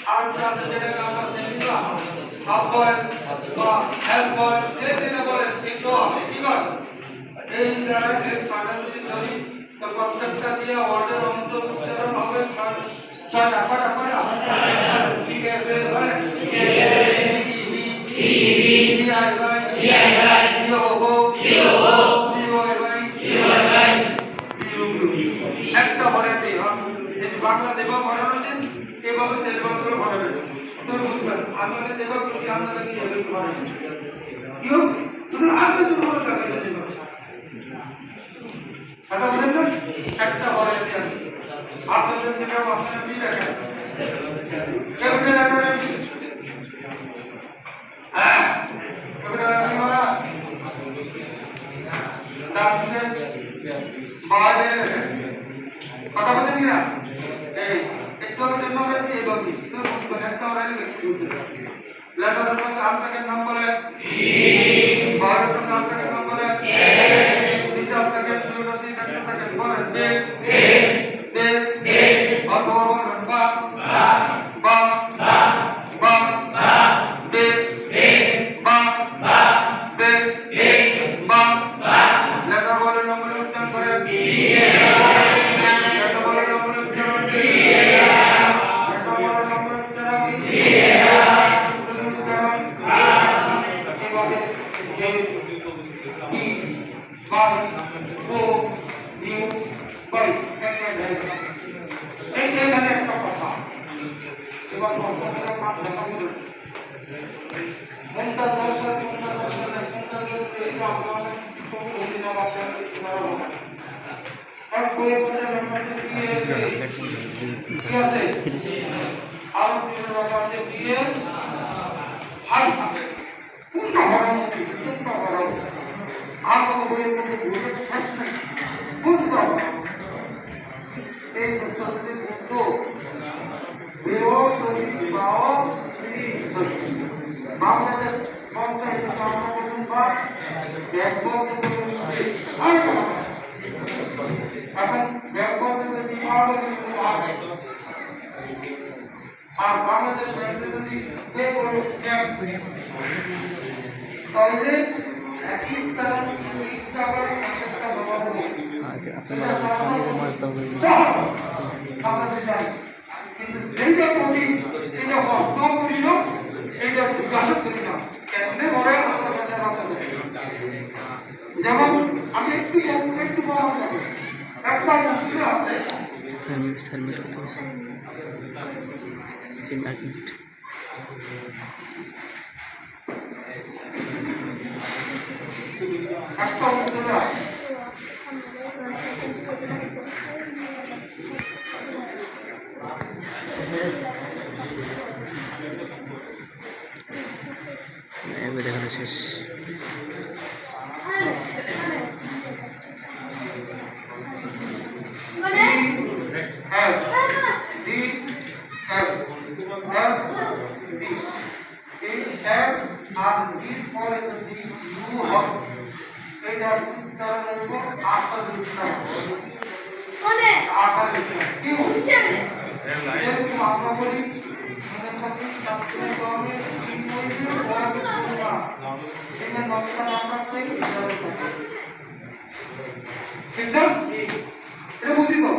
আর যাদের যেটাকে আমরা সেমিনা হাফ বয়েল বা হাফ বয়েল এই দিনে বলে কিন্তু কি করে এই জায়গায় সাদা যদি ধরি তো প্রত্যেকটা দিয়ে অর্ডার অংশ উচ্চারণ হবে ছয়টা কটা ঠিক আছে বলে একটা ভরে দিই বাংলা দেবা ভরে রয়েছেন এভাবে সেলফোন করে ভরে দেবেন তো বুঝবেন আপনাদের দেবা কি আপনারা কি এভাবে ভরে কিও তুমি আগে তো ভরে দেবেন কথা বলেন না একটা ভরে দিই আপনাদের থেকে আপনারা কি রাখেন কেমনে রাখবেন হ্যাঁ কেমনে রাখবেন তাহলে বাইরে কথা বলেন না এই একটু জন্য বেশি এই বাকি তো একটা রাখলে লেটারের মধ্যে আপনাদের নাম বলে বাইরের নাম থেকে নাম বলে নিচে আপনাদের দুটো তিন একটা সেকেন্ড বলেন যে অথবা বলেন বা বা বা দে বা দে বা লেটার বলের নম্বর উচ্চারণ করে লেটার বলের নম্বর উচ্চারণ লেটার বলের নম্বর উচ্চারণ এভাবে E by O new by এই মানে একটা কথা এবার কথাটা পাঠ দেখা বলুন মনটা দরকার মনটা দরকার মনটা দরকার এই আমরা কোনো অভিনব আপনারা করতে পারবো না আর কোই কথা আমাদের কি আছে আর কোনো ব্যাপারে দিয়ে হাই থাকে কোন ধরনের কোন ধরনের আর কোনো বইয়ের মধ্যে বলে শেষ নেই কোন ধরনের এই প্রশ্নটি কিন্তু বেওতরি বাও শ্রী বাংলাদেশ পঞ্চায়েত বাংলা প্রথমবার ব্যাকবর্ড এখন ব্যাকবর্ড আর বাংলাদেশ ব্যাংকগুলি পে করে তাহলে একই স্থান ইচ্ছাবার একটা বাবা হবে আপনারা সামনে মারতে হবে আমাদের চাই কিন্তু যেটা করি এটা হস্ত করি না এটা জিজ্ঞাসা করি না কেমনে বলে আমাদের কাছে ভাষা যেমন আমি একটু বলা যাবে একটা মুশকিল আছে সাবমিট করতে হয়েছে যে ম্যাগনেট একটা মুশকিল আছে দেখানো শেষ এটা বুঝি তো